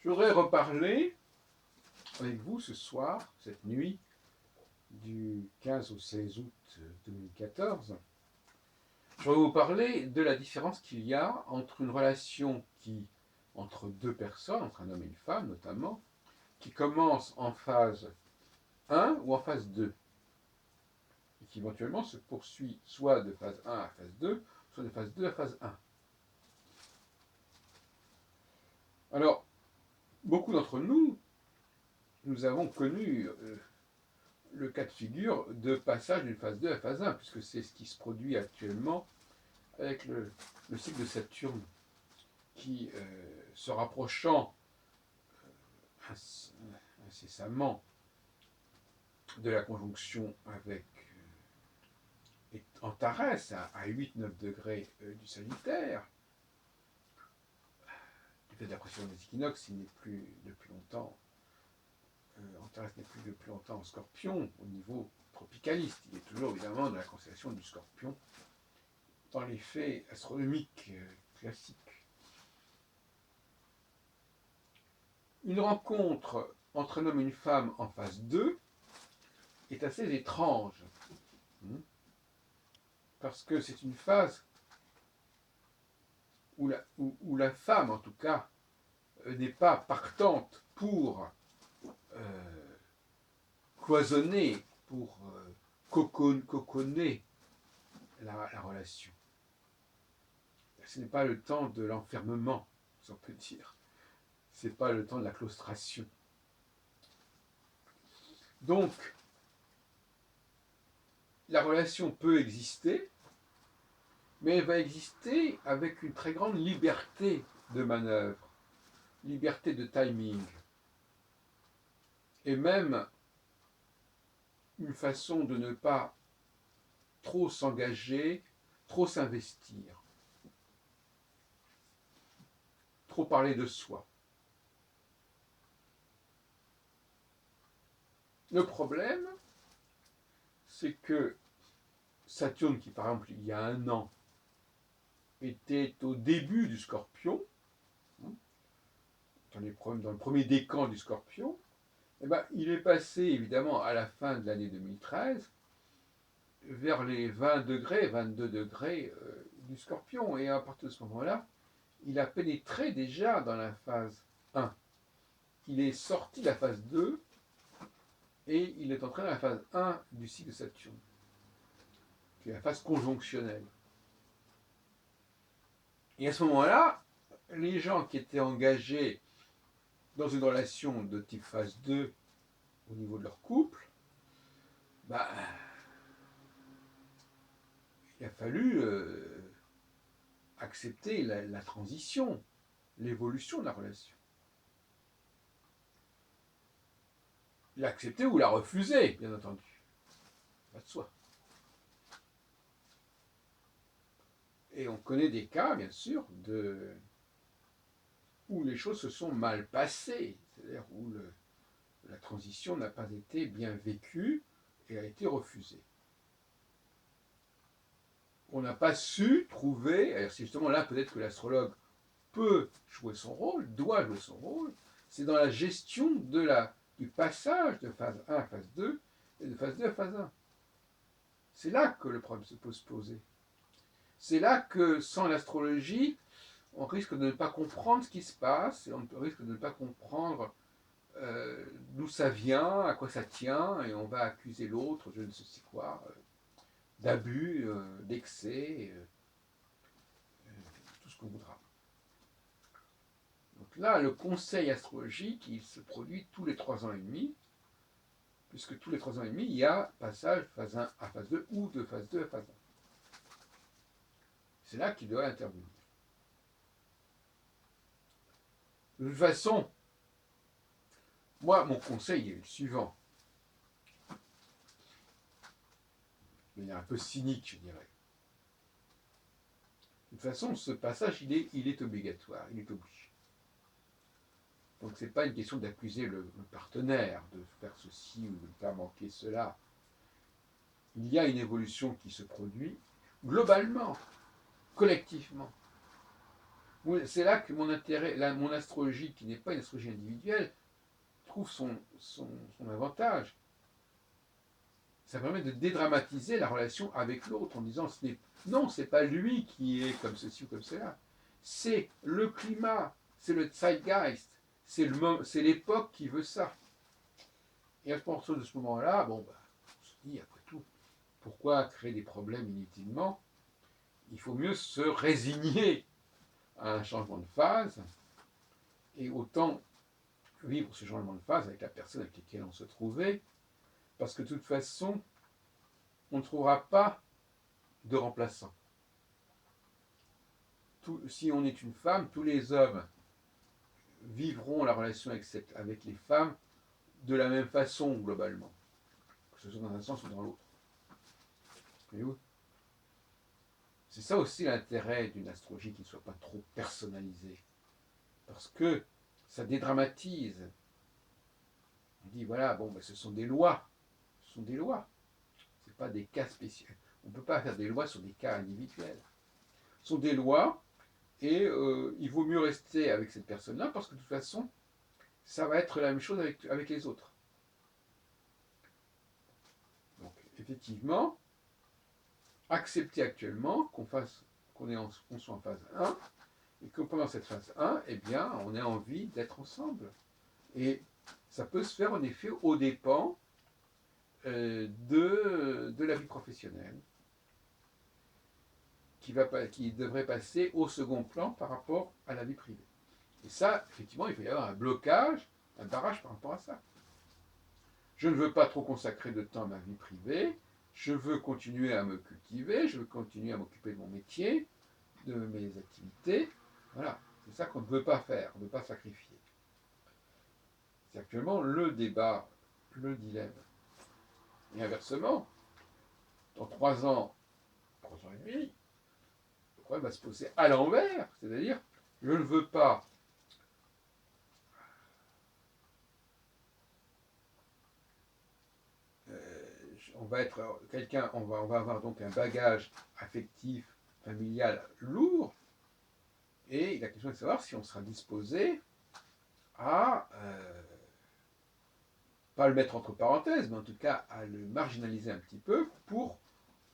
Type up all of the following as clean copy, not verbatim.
Je voudrais reparler avec vous ce soir, cette nuit, du 15 au 16 août 2014. Je voudrais vous parler de la différence qu'il y a entre une relation entre deux personnes, entre un homme et une femme notamment, qui commence en phase 1 ou en phase 2, et qui éventuellement se poursuit soit de phase 1 à phase 2, soit de phase 2 à phase 1. Alors, beaucoup d'entre nous, nous avons connu le cas de figure de passage d'une phase 2 à phase 1, puisque c'est ce qui se produit actuellement avec le cycle de Saturne, qui, se rapprochant incessamment de la conjonction avec Antares à 8-9 degrés du Sagittaire, du fait de la pression des équinoxes, il n'est plus depuis longtemps, Antares n'est plus depuis longtemps en Scorpion au niveau tropicaliste. Il est toujours évidemment dans la constellation du Scorpion, dans les faits astronomiques classiques. Une rencontre entre un homme et une femme en phase 2 est assez étrange, parce que c'est une phase où la femme, en tout cas, n'est pas partante pour cloisonner, pour coconner la relation. Ce n'est pas le temps de l'enfermement, si on peut dire. Ce n'est pas le temps de la claustration. Donc, la relation peut exister, mais elle va exister avec une très grande liberté de manœuvre, liberté de timing, et même une façon de ne pas trop s'engager, trop s'investir, trop parler de soi. Le problème, c'est que Saturne, qui par exemple il y a 1 an était au début du Scorpion, dans le premier décan du Scorpion, eh ben, il est passé évidemment à la fin de l'année 2013 vers les 20 degrés, 22 degrés du Scorpion. Et à partir de ce moment-là, il a pénétré déjà dans la phase 1. Il est sorti de la phase 2 et il est entré dans la phase 1 du cycle de Saturne, qui est la phase conjonctionnelle. Et à ce moment-là, les gens qui étaient engagés dans une relation de type phase 2 au niveau de leur couple, bah, il a fallu accepter la transition, l'évolution de la relation. L'accepter ou la refuser, bien entendu. Pas de soi. Et on connaît des cas, bien sûr, où les choses se sont mal passées, c'est-à-dire où la transition n'a pas été bien vécue et a été refusée. On n'a pas su trouver, alors c'est justement là peut-être que l'astrologue peut jouer son rôle, doit jouer son rôle, c'est dans la gestion du passage de phase 1 à phase 2 et de phase 2 à phase 1. C'est là que le problème peut se poser. C'est là que sans l'astrologie, on risque de ne pas comprendre ce qui se passe et on risque de ne pas comprendre d'où ça vient, à quoi ça tient, et on va accuser l'autre, je ne sais quoi, d'abus, d'excès, tout ce qu'on voudra. Donc là, le conseil astrologique, il se produit tous les 3 ans et demi, puisque tous les 3 ans et demi, il y a passage phase 1 à phase 2 ou de phase 2 à phase 1. C'est là qu'il doit intervenir. De toute façon, moi, mon conseil est le suivant. De manière un peu cynique, je dirais. De toute façon, ce passage, il est obligatoire, il est obligé. Donc ce n'est pas une question d'accuser le partenaire de faire ceci ou de ne pas manquer cela. Il y a une évolution qui se produit globalement, collectivement. C'est là que mon intérêt, mon astrologie, qui n'est pas une astrologie individuelle, trouve son avantage. Ça permet de dédramatiser la relation avec l'autre en disant non, c'est pas lui qui est comme ceci ou comme cela. C'est le climat, c'est le zeitgeist, c'est l'époque qui veut ça. Et à partir de ce moment-là, bon, bah, on se dit, après tout, pourquoi créer des problèmes inutilement? Il faut mieux se résigner à un changement de phase et autant vivre ce changement de phase avec la personne avec laquelle on se trouvait, parce que de toute façon, on ne trouvera pas de remplaçant. Si on est une femme, tous les hommes vivront la relation avec les femmes de la même façon, globalement, que ce soit dans un sens ou dans l'autre. C'est ça aussi l'intérêt d'une astrologie qui ne soit pas trop personnalisée, parce que ça dédramatise. On dit, voilà, bon, ben, ce sont des lois. Ce sont des lois. Ce pas des cas spéciaux. On ne peut pas faire des lois sur des cas individuels. Ce sont des lois et il vaut mieux rester avec cette personne-là parce que de toute façon, ça va être la même chose avec les autres. Donc, effectivement, accepter actuellement qu'on soit en phase 1 et que pendant cette phase 1, eh bien, on ait envie d'être ensemble. Et ça peut se faire en effet aux dépens de la vie professionnelle qui devrait passer au second plan par rapport à la vie privée. Et ça, effectivement, il faut y avoir un blocage, un barrage par rapport à ça. Je ne veux pas trop consacrer de temps à ma vie privée, je veux continuer à me cultiver, je veux continuer à m'occuper de mon métier, de mes activités. Voilà, c'est ça qu'on ne veut pas faire, on ne veut pas sacrifier. C'est actuellement le débat, le dilemme. Et inversement, dans 3 ans, 3 ans et demi, le problème va se poser à l'envers, c'est-à-dire, je ne veux pas on va être quelqu'un, on va avoir donc un bagage affectif, familial lourd, et la question est de savoir si on sera disposé à pas le mettre entre parenthèses, mais en tout cas à le marginaliser un petit peu pour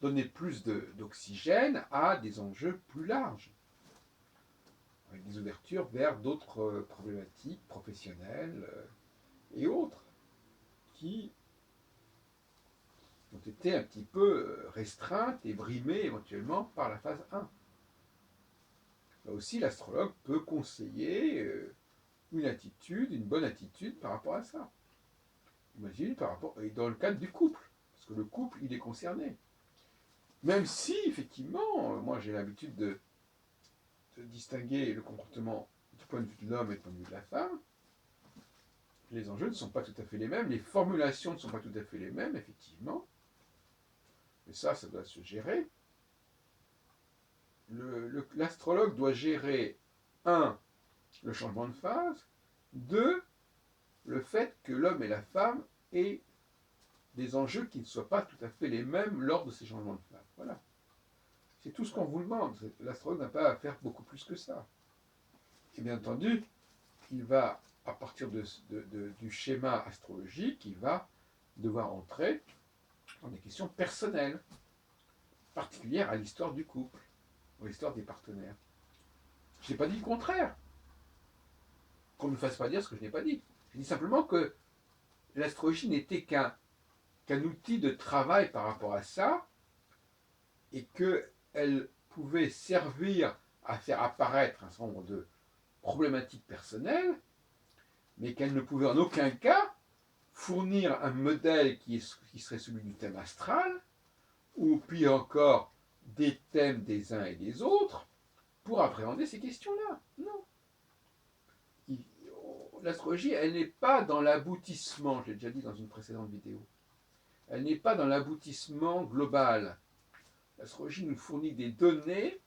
donner plus d'oxygène à des enjeux plus larges, avec des ouvertures vers d'autres problématiques professionnelles et autres qui ont été un petit peu restreintes et brimées éventuellement par la phase 1. Là aussi, l'astrologue peut conseiller une attitude, une bonne attitude par rapport à ça. Imagine par rapport, et dans le cadre du couple, parce que le couple, il est concerné. Même si, effectivement, moi j'ai l'habitude de distinguer le comportement du point de vue de l'homme et du point de vue de la femme, les enjeux ne sont pas tout à fait les mêmes, les formulations ne sont pas tout à fait les mêmes, effectivement. Mais ça doit se gérer. L'astrologue doit gérer, un, le changement de phase, deux, le fait que l'homme et la femme aient des enjeux qui ne soient pas tout à fait les mêmes lors de ces changements de phase. Voilà. C'est tout ce qu'on vous demande. L'astrologue n'a pas à faire beaucoup plus que ça. Et bien entendu, il va, à partir du schéma astrologique, il va devoir entrer dans des questions personnelles, particulières à l'histoire du couple, ou à l'histoire des partenaires. Je n'ai pas dit le contraire. Qu'on ne me fasse pas dire ce que je n'ai pas dit. Je dis simplement que l'astrologie n'était qu'un outil de travail par rapport à ça, et qu'elle pouvait servir à faire apparaître un certain nombre de problématiques personnelles, mais qu'elle ne pouvait en aucun cas fournir un modèle qui serait celui du thème astral, ou puis encore des thèmes des uns et des autres, pour appréhender ces questions-là. Non. L'astrologie, elle n'est pas dans l'aboutissement, je l'ai déjà dit dans une précédente vidéo, elle n'est pas dans l'aboutissement global. L'astrologie nous fournit des données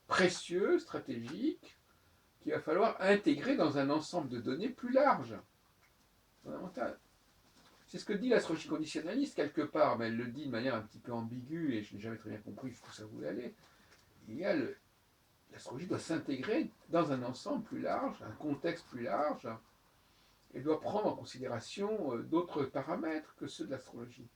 précieuses, stratégiques, qu'il va falloir intégrer dans un ensemble de données plus large, fondamental. C'est ce que dit l'astrologie conditionnaliste quelque part, mais elle le dit de manière un petit peu ambiguë, et je n'ai jamais très bien compris jusqu'où ça voulait aller. Il y a l'astrologie doit s'intégrer dans un ensemble plus large, un contexte plus large, et doit prendre en considération d'autres paramètres que ceux de l'astrologie.